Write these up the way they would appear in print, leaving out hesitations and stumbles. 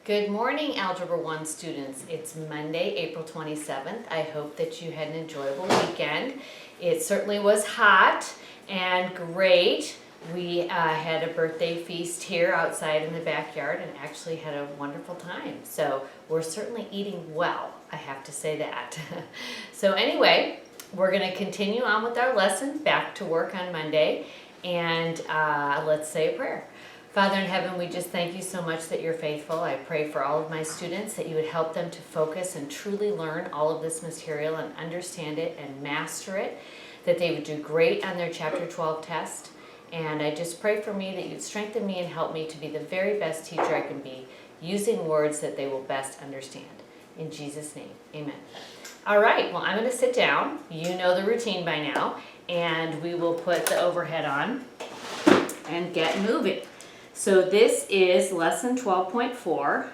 Good morning, Algebra 1 students. It's Monday, April 27th. I hope that you had an enjoyable weekend. It certainly was hot and great. We had a birthday feast here outside in the backyard and actually had a wonderful time. So we're certainly eating well, I have to say that. So anyway, we're going to continue on with our lesson, back to work on Monday, and let's say a prayer. Father in heaven, we just thank you so much that you're faithful. I pray for all of my students that you would help them to focus and truly learn all of this material and understand it and master it, that they would do great on their Chapter 12 test. And I just pray for me that you'd strengthen me and help me to be the very best teacher I can be, using words that they will best understand. In Jesus' name, amen. All right, well, I'm going to sit down. You know the routine by now. And we will put the overhead on and get moving. So this is lesson 12.4.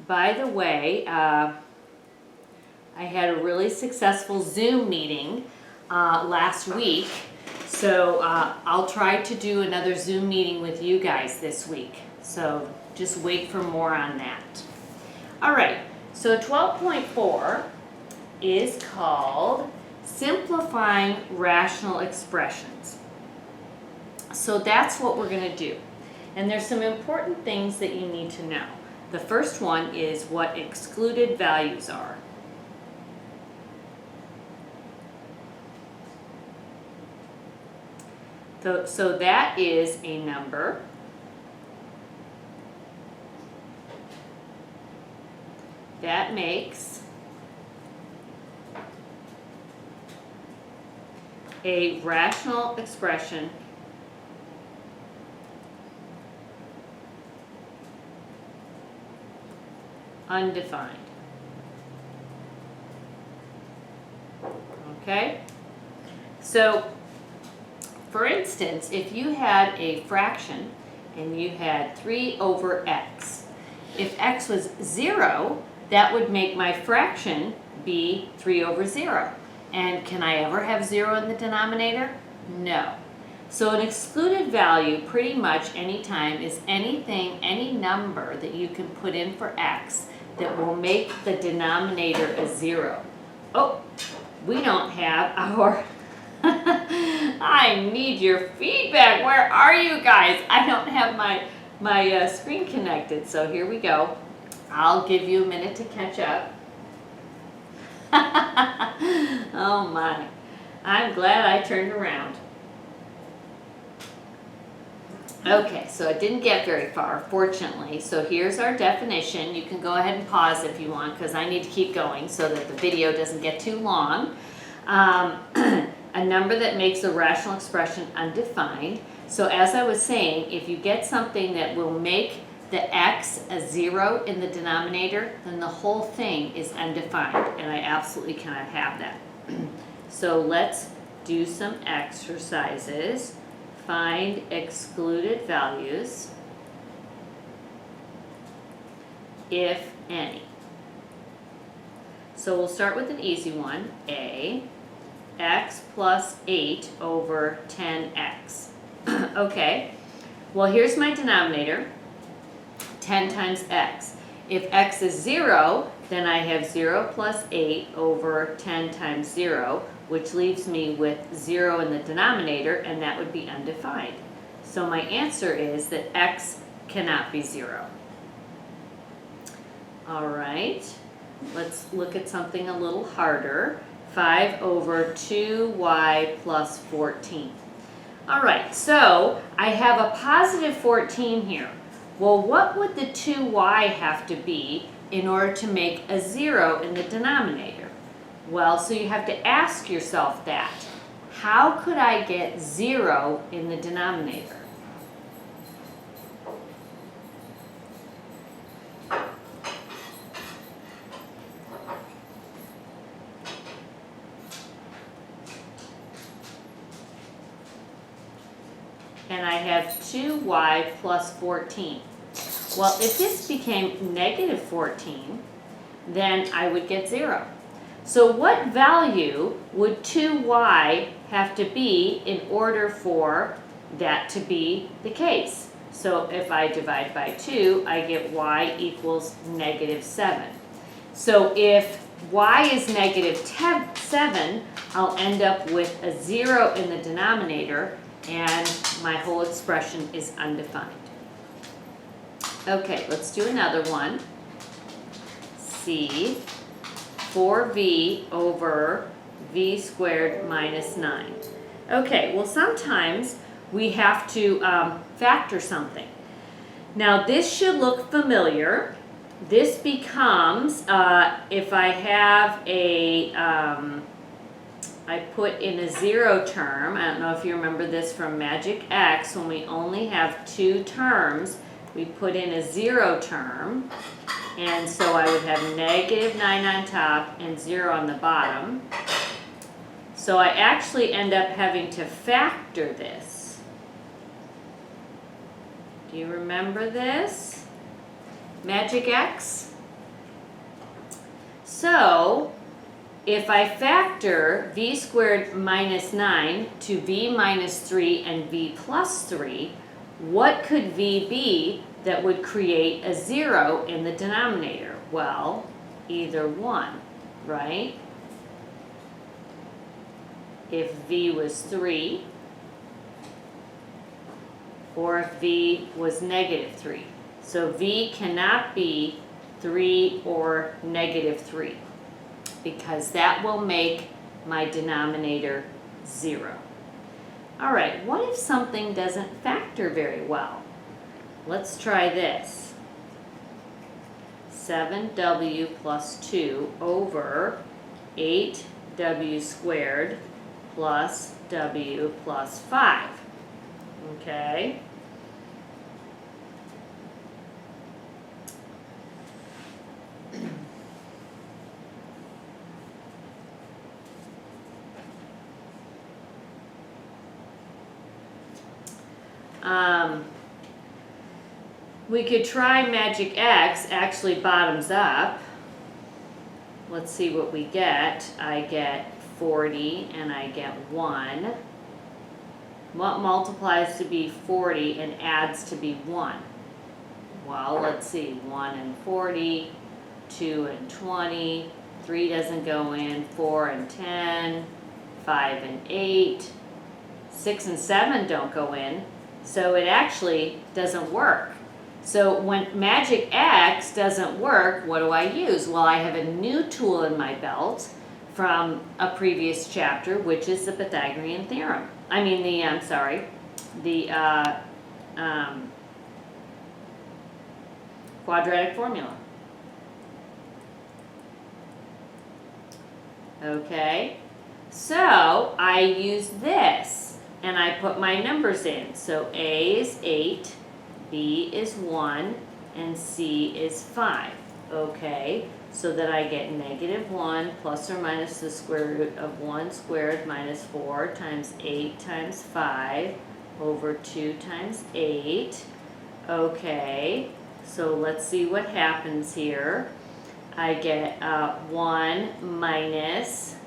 By the way, I had a really successful Zoom meeting last week. So I'll try to do another Zoom meeting with you guys this week. So just wait for more on that. All right, so 12.4 is called Simplifying Rational Expressions. So that's what we're going to do. And there's some important things that you need to know. The first one is what excluded values are. So that is a number that makes a rational expression undefined. Okay? So, for instance, if you had a fraction and you had 3 over x, if x was 0, that would make my fraction be 3 over 0. And can I ever have 0 in the denominator? No. So an excluded value pretty much anytime is anything, any number that you can put in for x that will make the denominator a 0. Oh, we don't have our... I need your feedback. Where are you guys? I don't have my screen connected, so here we go. I'll give you a minute to catch up. Oh my, I'm glad I turned around. Okay, so it didn't get very far, fortunately. So here's our definition. You can go ahead and pause if you want, because I need to keep going so that the video doesn't get too long. A number that makes a rational expression undefined. So as I was saying, if you get something that will make the x a 0 in the denominator, then the whole thing is undefined, and I absolutely cannot have that. So let's do some exercises. Find excluded values, if any. So we'll start with an easy one. A, x plus 8 over 10x. Okay, well here's my denominator, 10 times x. If x is 0, then I have 0 plus 8 over 10 times 0, which leaves me with 0 in the denominator, and that would be undefined. So my answer is that x cannot be 0. All right, let's look at something a little harder. 5 over 2y plus 14. All right, so I have a positive 14 here. Well, what would the 2y have to be in order to make a 0 in the denominator? Well, so you have to ask yourself that. How could I get 0 in the denominator? And I have 2y plus 14. Well, if this became negative 14, then I would get 0. So what value would 2y have to be in order for that to be the case? So if I divide by 2, I get y equals -7. So if y is -7, I'll end up with a 0 in the denominator, and my whole expression is undefined. Okay, let's do another one. C, 4v over v squared minus 9. Okay, well sometimes we have to factor something. Now this should look familiar. This becomes, if I have a, I put in a 0 term, I don't know if you remember this from Magic X, when we only have 2 terms, we put in a 0 term, and so I would have -9 on top and 0 on the bottom. So I actually end up having to factor this. Do you remember this? Magic X? So, if I factor v squared minus 9 to v minus 3 and v plus 3, what could v be that would create a 0 in the denominator? Well, either one, right? If v was 3, or if v was -3. So v cannot be 3 or -3, because that will make my denominator 0. All right, what if something doesn't factor very well? Let's try this. 7w plus 2 over 8w squared plus w plus 5. Okay. We could try Magic X, actually bottoms up. Let's see what we get. I get 40 and I get 1. What multiplies to be 40 and adds to be 1? Well, let's see. 1 and 40, 2 and 20, 3 doesn't go in, 4 and 10, 5 and 8, 6 and 7 don't go in, so it actually doesn't work. So when Magic X doesn't work, what do I use? Well, I have a new tool in my belt from a previous chapter, which is the Pythagorean theorem. I mean the quadratic formula. Okay, so I use this and I put my numbers in. So A is 8, B is 1, and C is 5. Okay, so that I get -1 plus or minus the square root of 1 squared minus 4 times 8 times 5 over 2 times 8. Okay, so let's see what happens here. I get 1 minus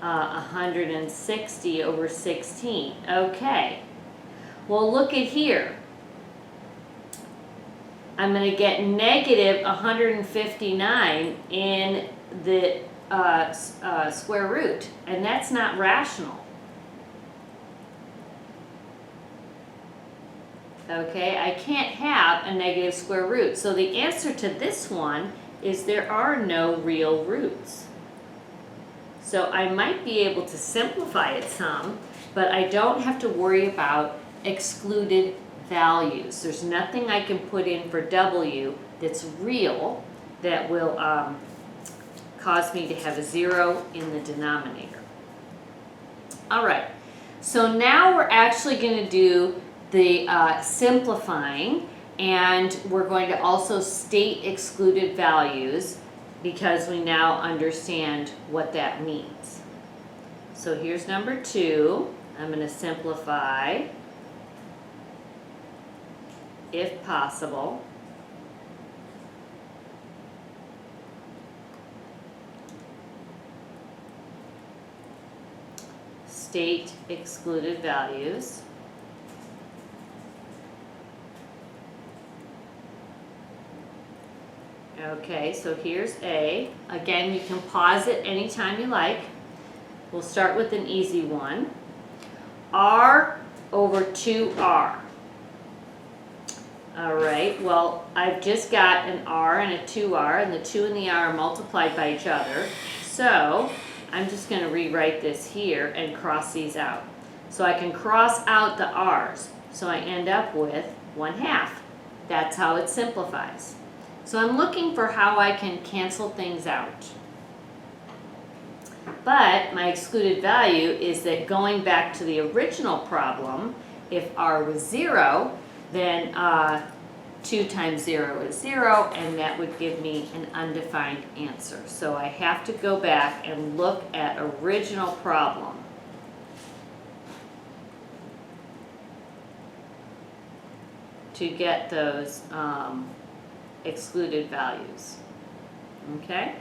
160 over 16. Okay, well look at here. I'm going to get -159 in the square root, and that's not rational. Okay, I can't have a negative square root. So the answer to this one is there are no real roots. So I might be able to simplify it some, but I don't have to worry about excluded values. There's nothing I can put in for w that's real that will cause me to have a 0 in the denominator. All right, so now we're actually going to do the simplifying, and we're going to also state excluded values because we now understand what that means. So here's number 2. I'm going to simplify, if possible. State excluded values. Okay, so here's A. Again, you can pause it anytime you like. We'll start with an easy one. R over 2R. All right, well, I've just got an R and a 2R, and the 2 and the R are multiplied by each other. So I'm just going to rewrite this here and cross these out. So I can cross out the R's. So I end up with 1/2. That's how it simplifies. So I'm looking for how I can cancel things out. But my excluded value is that going back to the original problem, if R was 0, then 2 times 0 is 0, and that would give me an undefined answer. So I have to go back and look at original problem. To get those excluded values. Okay?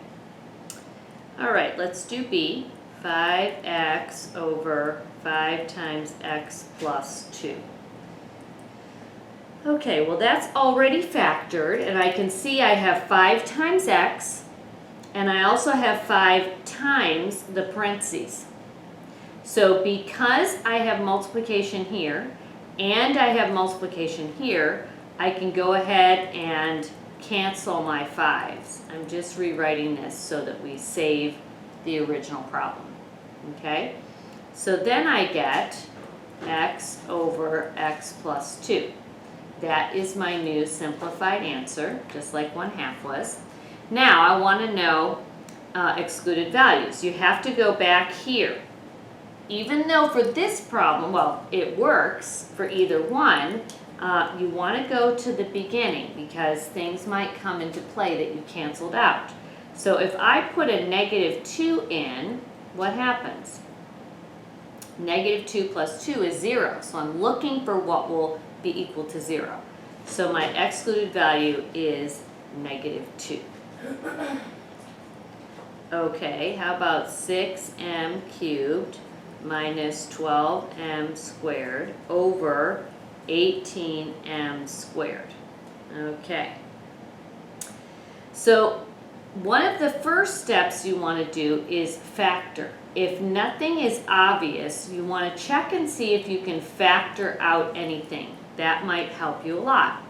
All right, let's do B. 5x over 5 times x plus 2. Okay, well that's already factored, and I can see I have 5 times x, and I also have 5 times the parentheses. So because I have multiplication here, and I have multiplication here, I can go ahead and cancel my 5's. I'm just rewriting this so that we save the original problem. Okay? So then I get x over x plus 2. That is my new simplified answer, just like 1/2 was. Now I want to know excluded values. You have to go back here. Even though for this problem, well, it works for either one, you want to go to the beginning because things might come into play that you canceled out. So if I put a -2 in, what happens? -2 plus 2 is 0, so I'm looking for what will be equal to 0. So my excluded value is -2. Okay, how about 6m cubed minus 12m squared over 18m squared? Okay. So one of the first steps you want to do is factor. If nothing is obvious, you want to check and see if you can factor out anything. That might help you a lot.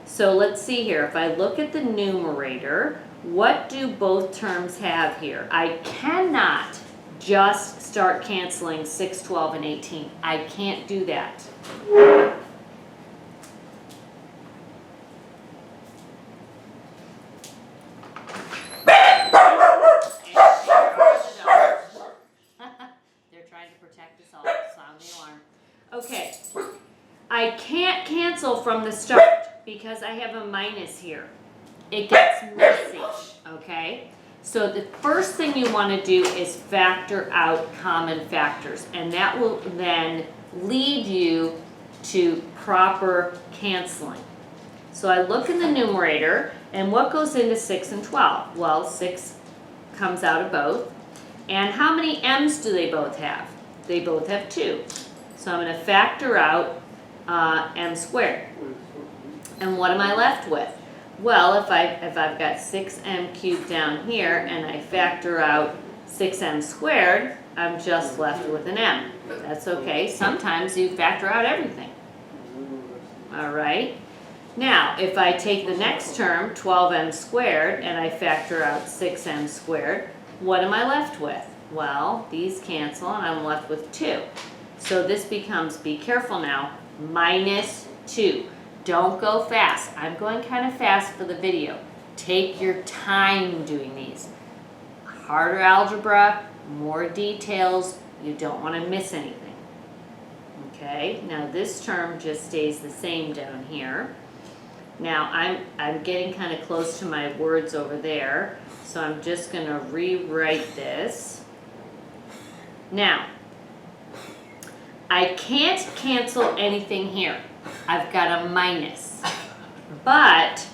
So let's see here. If I look at the numerator, what do both terms have here? I cannot just start canceling 6, 12, and 18. I can't do that. They're trying to protect us all. Sound the alarm. Okay. I can't cancel from the start because I have a minus here. It gets messy, okay? So the first thing you want to do is factor out common factors, and that will then lead you to proper canceling. So I look in the numerator, and what goes into 6 and 12? Well, 6 comes out of both. And how many m's do they both have? They both have 2. So I'm going to factor out m squared. And what am I left with? Well, if I've got 6m cubed down here and I factor out 6m squared, I'm just left with an m. That's okay. Sometimes you factor out everything. All right. Now, if I take the next term, 12m squared, and I factor out 6m squared, what am I left with? Well, these cancel and I'm left with 2. So this becomes, be careful now, minus 2. Don't go fast. I'm going kind of fast for the video. Take your time doing these. Harder algebra, more details. You don't want to miss anything. Okay, now this term just stays the same down here. Now I'm getting kind of close to my words over there, so I'm just going to rewrite this. Now, I can't cancel anything here. I've got a minus, but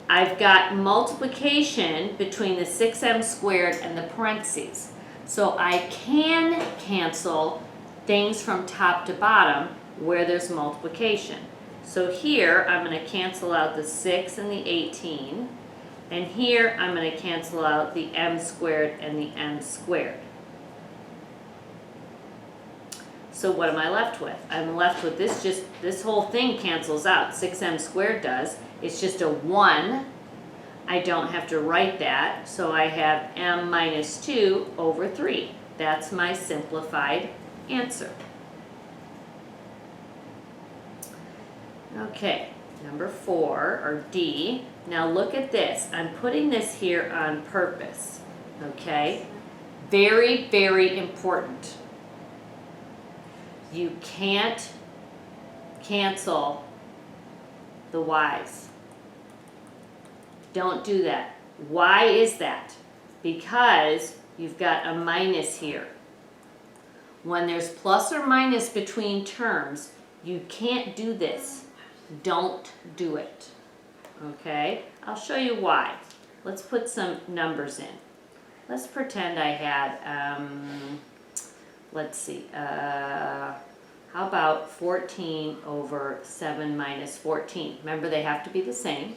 I've got multiplication between the 6m squared and the parentheses. So I can cancel things from top to bottom where there's multiplication. So here I'm going to cancel out the 6 and the 18, And here I'm going to cancel out the m squared and the n squared. So what am I left with? I'm left with this whole thing cancels out. 6m squared does. It's just a 1. I don't have to write that. So I have m minus 2 over 3. That's my simplified answer. Okay, number 4, or D. Now look at this. I'm putting this here on purpose. Okay? Very, very important. You can't cancel the y's. Don't do that. Why is that? Because you've got a minus here. When there's plus or minus between terms, you can't do this. Don't do it. Okay? I'll show you why. Let's put some numbers in. Let's pretend I had, let's see, how about 14 over 7 minus 14? Remember, they have to be the same.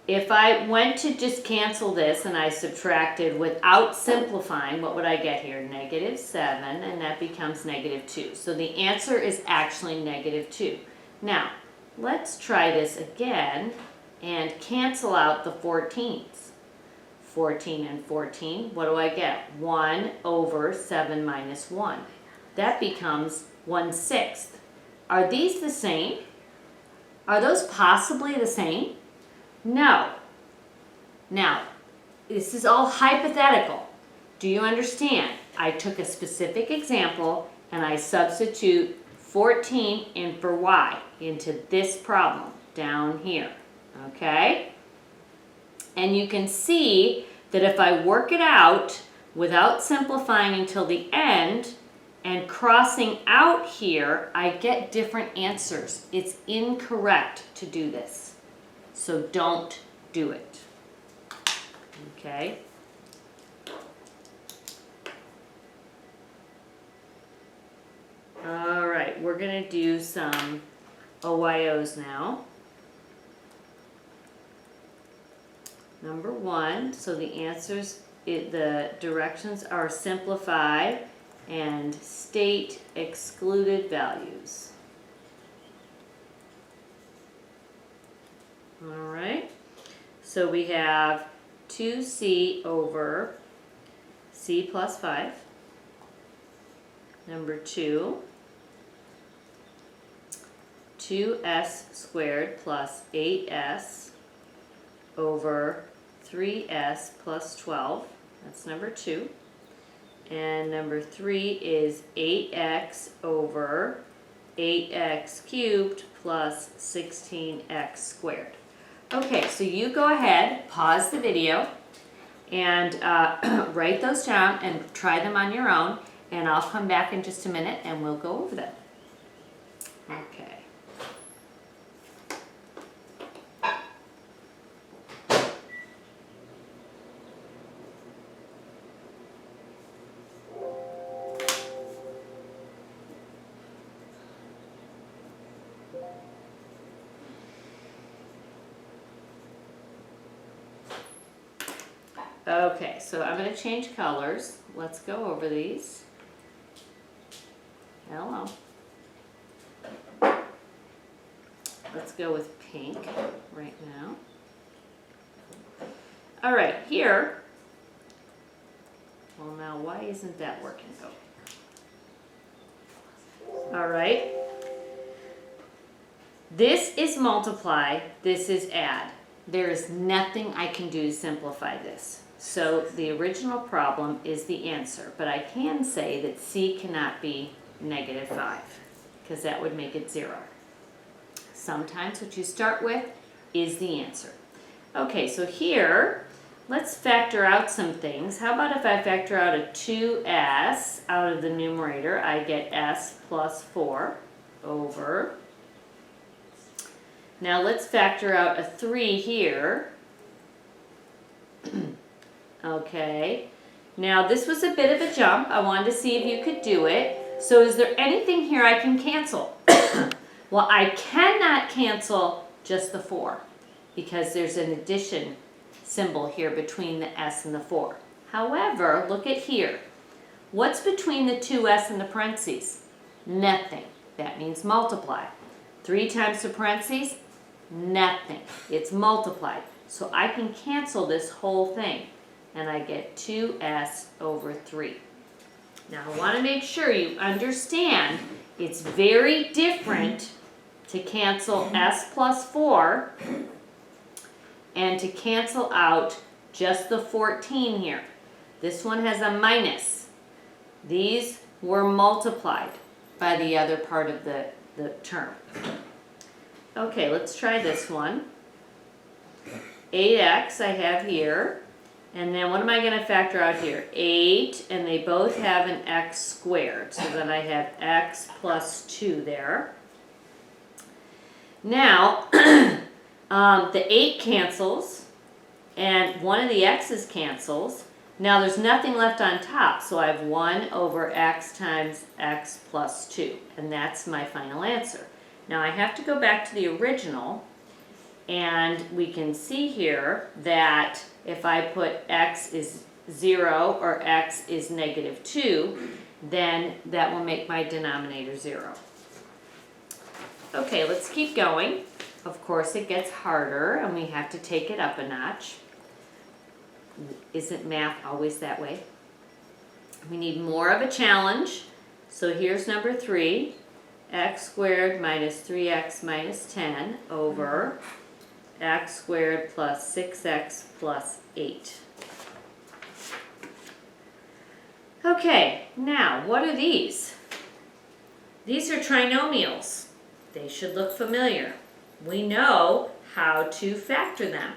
If I went to just cancel this and I subtracted without simplifying, what would I get here? Negative 7, and that becomes negative 2. So the answer is actually negative 2. Now, let's try this again and cancel out the 14s. 14 and 14, what do I get? 1 over 7 minus 1. That becomes 1/6. Are these the same? Are those possibly the same? No. Now, this is all hypothetical. Do you understand? I took a specific example and I substitute 14 in for y into this problem down here. Okay? And you can see that if I work it out without simplifying until the end and crossing out here, I get different answers. It's incorrect to do this. So don't do it. Okay? All right, we're going to do some OYOs now. Number 1, so the answers, the directions are simplify and state excluded values. All right, so we have 2c over c plus 5. Number 2, 2s squared plus 8s over 3s plus 12. That's number 2. And number 3 is 8x over 8x cubed plus 16x squared. Okay, so you go ahead, pause the video, and write those down and try them on your own, and I'll come back in just a minute and we'll go over them. Okay. Okay, so I'm going to change colors. Let's go over these. Hello. Let's go with pink right now. All right, here. Well, now why isn't that working? Oh. All right. This is multiply, this is add. There is nothing I can do to simplify this. So the original problem is the answer, but I can say that C cannot be negative 5 because that would make it 0. Sometimes what you start with is the answer. Okay, so here, let's factor out some things. How about if I factor out a 2s out of the numerator, I get s plus 4 over. Now let's factor out a 3 here. Okay, now this was a bit of a jump. I wanted to see if you could do it. So is there anything here I can cancel? Well, I cannot cancel just the 4. because there's an addition symbol here between the S and the 4. However, look at here. What's between the 2S and the parentheses? Nothing. That means multiply. 3 times the parentheses? Nothing. It's multiplied. So I can cancel this whole thing, and I get 2S over 3. Now I want to make sure you understand it's very different to cancel S plus 4 and to cancel out just the 14 here. This one has a minus. These were multiplied by the other part of the term. Okay, let's try this one. 8x I have here. And then what am I going to factor out here? 8, and they both have an x squared. So then I have x plus 2 there. Now, the 8 cancels, and one of the x's cancels. Now there's nothing left on top, so I have 1 over x times x plus 2. And that's my final answer. Now I have to go back to the original, and we can see here that if I put x is 0 or x is negative 2, then that will make my denominator 0. Okay, let's keep going. Of course it gets harder and we have to take it up a notch. Isn't math always that way? We need more of a challenge. So here's number 3. X squared minus 3x minus 10 over x squared plus 6x plus 8. Okay, now what are these? These are trinomials. They should look familiar. We know how to factor them.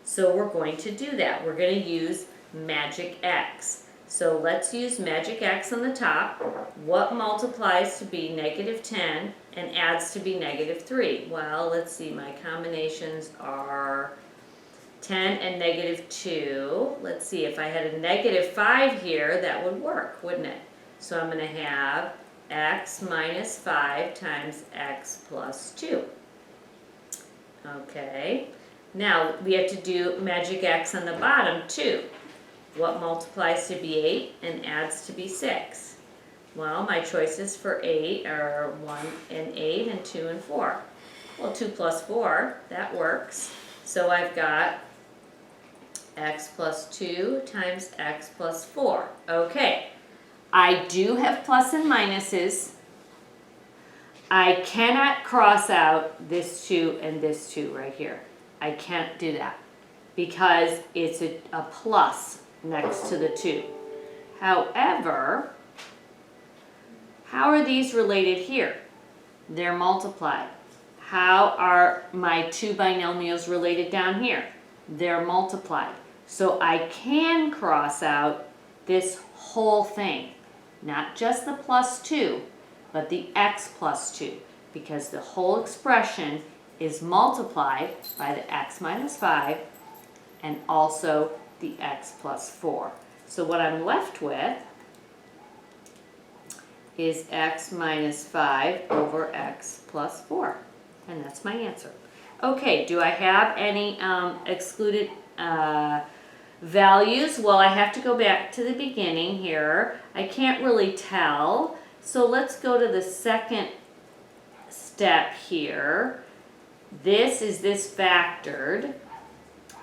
So we're going to do that. We're going to use magic X. So let's use magic X on the top. What multiplies to be negative 10 and adds to be negative 3? Well, let's see, my combinations are 10 and negative 2. Let's see, if I had a negative 5 here, that would work, wouldn't it? So I'm going to have x minus 5 times x plus 2. Okay, now we have to do magic X on the bottom too. What multiplies to be 8 and adds to be 6? Well, my choices for 8 are 1 and 8 and 2 and 4. Well, 2 plus 4, that works. So I've got x plus 2 times x plus 4. Okay, I do have plus and minuses. I cannot cross out this 2 and this 2 right here. I can't do that because it's a plus next to the 2. However, how are these related here? They're multiplied. How are my 2 binomials related down here? They're multiplied. So I can cross out this whole thing, not just the plus 2, but the x plus 2, because the whole expression is multiplied by the x minus 5 and also the x plus 4. So what I'm left with is x minus 5 over x plus 4. And that's my answer. Okay, do I have any excluded values? Well, I have to go back to the beginning here. I can't really tell. So let's go to the second step here. This is this factored.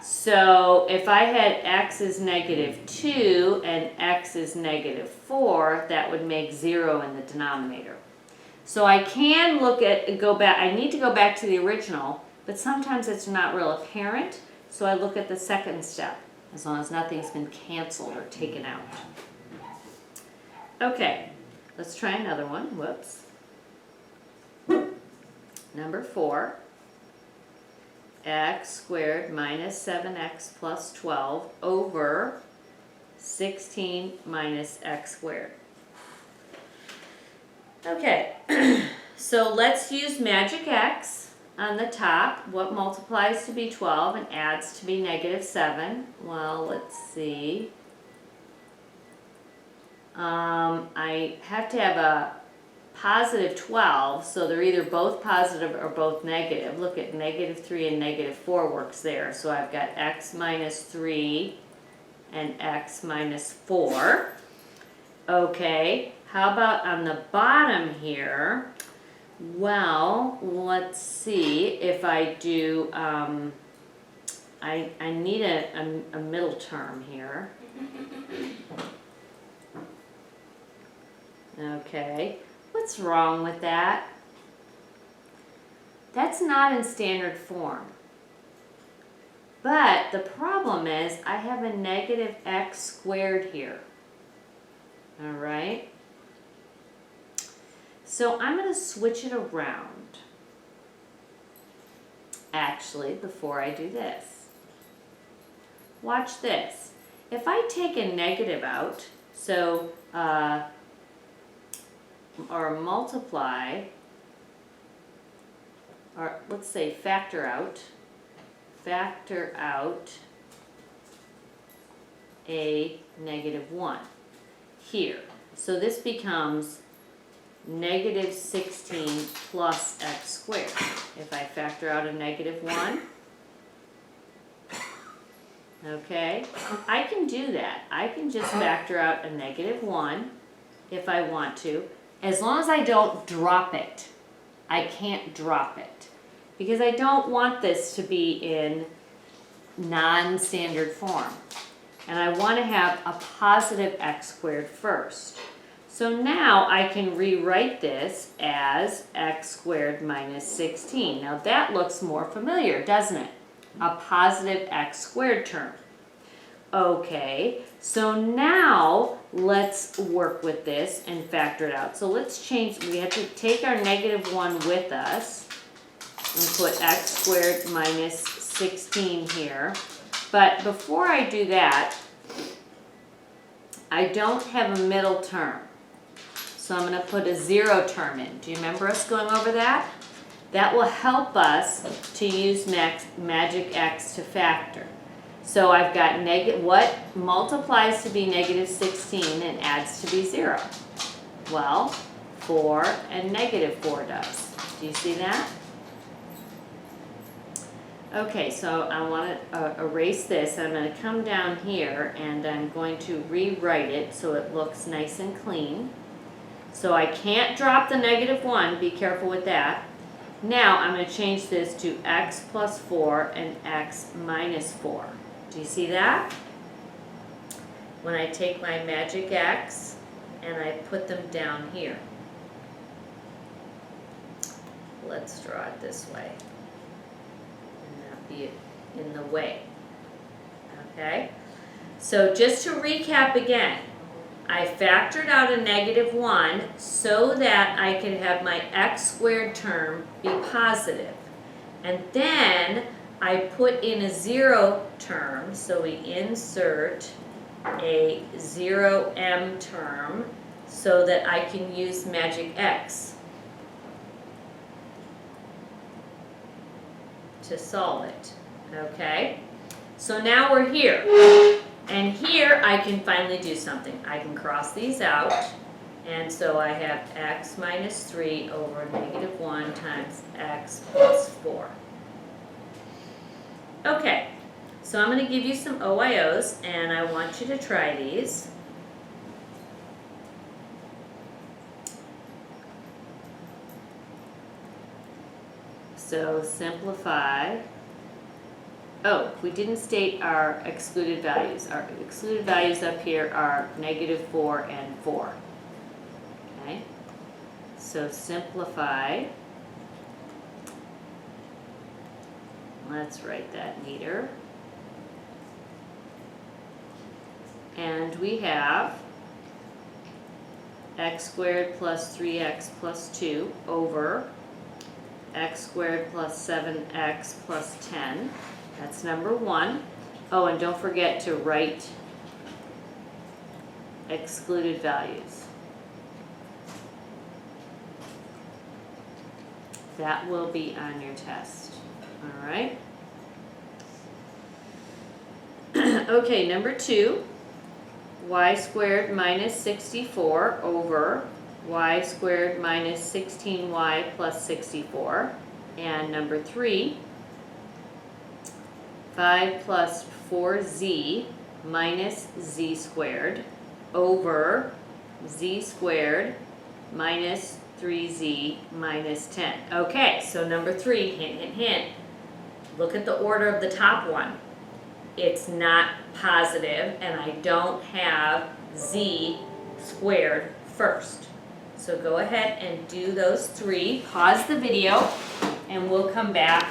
So if I had x is negative 2 and x is negative 4, that would make 0 in the denominator. So I can I need to go back to the original, but sometimes it's not real apparent. So I look at the second step, as long as nothing's been canceled or taken out. Okay, let's try another one. Whoops. Number 4. X squared minus 7x plus 12 over 16 minus x squared. Okay, so let's use magic X on the top. What multiplies to be 12 and adds to be negative 7? Well, let's see. I have to have a positive 12, so they're either both positive or both negative. Look at negative 3 and negative 4 works there. So I've got x minus 3 and x minus 4. Okay, how about on the bottom here? Well, let's see if I do, I need a middle term here. Okay, what's wrong with that? That's not in standard form. But the problem is I have a negative x squared here. All right? So I'm going to switch it around. Actually, before I do this. Watch this. If I take a negative out, so, or multiply, or let's say factor out a negative 1 here. So this becomes negative 16 plus x squared. If I factor out a negative 1, okay, I can do that. I can just factor out a negative 1 if I want to, as long as I don't drop it. I can't drop it because I don't want this to be in non-standard form. And I want to have a positive x squared first. So now I can rewrite this as x squared minus 16. Now that looks more familiar, doesn't it? A positive x squared term. Okay, so now let's work with this and factor it out. So let's change, we have to take our negative 1 with us and put x squared minus 16 here. But before I do that, I don't have a middle term. So I'm going to put a 0 term in. Do you remember us going over that? That will help us to use magic x to factor. So I've got what multiplies to be negative 16 and adds to be 0? Well, 4 and negative 4 does. Do you see that? Okay, so I want to erase this. I'm going to come down here and I'm going to rewrite it so it looks nice and clean. So I can't drop the negative 1. Be careful with that. Now I'm going to change this to x plus 4 and x minus 4. Do you see that? When I take my magic x and I put them down here. Let's draw it this way. And not be in the way. Okay? So just to recap again, I factored out a negative 1 so that I could have my x squared term be positive. And then I put in a 0 term, so we insert a 0m term so that I can use magic x to solve it. Okay? So now we're here. And here I can finally do something. I can cross these out, and so I have x minus 3 over negative 1 times x plus 4. Okay, so I'm going to give you some OIOs, and I want you to try these. So simplify. Oh, we didn't state our excluded values. Our excluded values up here are negative 4 and 4. Okay, so simplify. Let's write that neater. And we have x squared plus 3x plus 2 over x squared plus 7x plus 10. That's number 1. Oh, and don't forget to write excluded values. That will be on your test. All right. Okay, number 2, y squared minus 64 over y squared minus 16y plus 64. And number 3, 5 plus 4z minus z squared over z squared minus 3z minus 10. Okay, so number 3, hint, hint, hint. Look at the order of the top one. It's not positive, and I don't have z squared first. So go ahead and do those 3. Pause the video, and we'll come back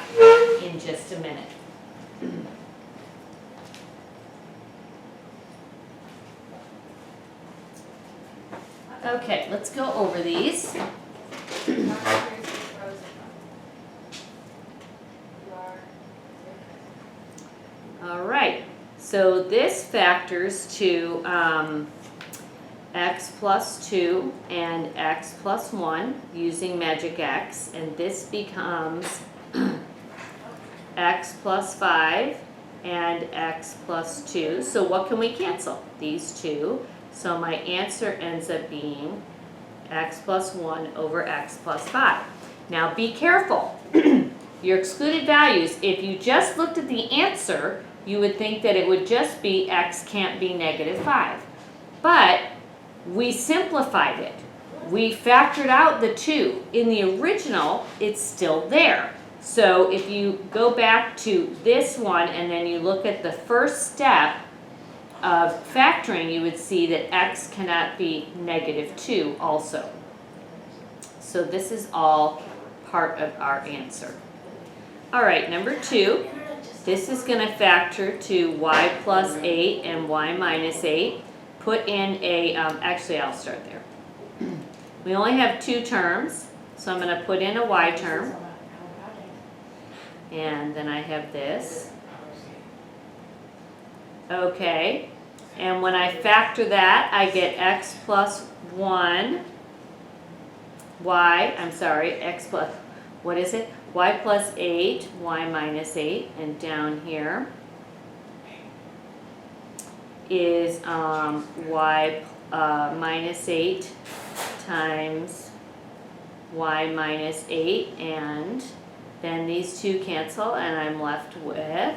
in just a minute. Okay, let's go over these. All right, so this factors to x plus 2 and x plus 1 using magic x, and this becomes x plus 5 and x plus 2. So what can we cancel? These two. So my answer ends up being x plus 1 over x plus 5. Now be careful. Your excluded values, if you just looked at the answer, you would think that it would just be x can't be negative 5. But we simplified it. We factored out the 2. In the original, it's still there. So if you go back to this one and then you look at the first step of factoring, you would see that x cannot be negative 2 also. So this is all part of our answer. All right, number 2. This is going to factor to y plus 8 and y minus 8. Put in a, actually I'll start there. We only have 2 terms, so I'm going to put in a y term. And then I have this. Okay, and when I factor that, I get x plus 1, x plus, what is it? Y plus 8, y minus 8, and down here is y minus 8 times y minus 8, and then these two cancel, and I'm left with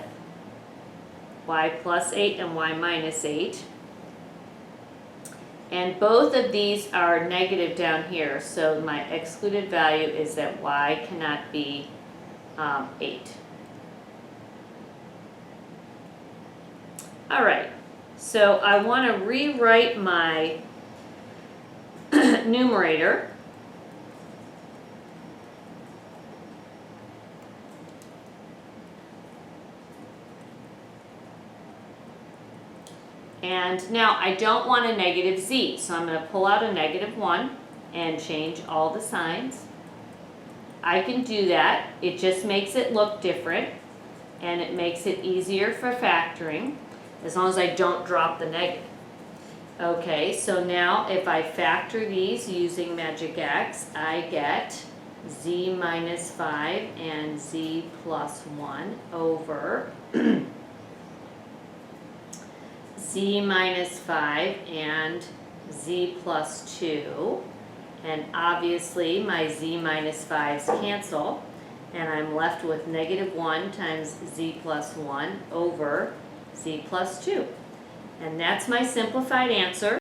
y plus 8 and y minus 8. And both of these are negative down here, so my excluded value is that y cannot be 8. All right, so I want to rewrite my numerator. And now I don't want a negative z, so I'm going to pull out a negative 1 and change all the signs. I can do that. It just makes it look different, and it makes it easier for factoring, as long as I don't drop the negative. Okay, so now if I factor these using magic x, I get z minus 5 and z plus 1 over z minus 5 and z plus 2, and obviously my z minus 5's cancel, and I'm left with negative 1 times z plus 1 over z plus 2. And that's my simplified answer.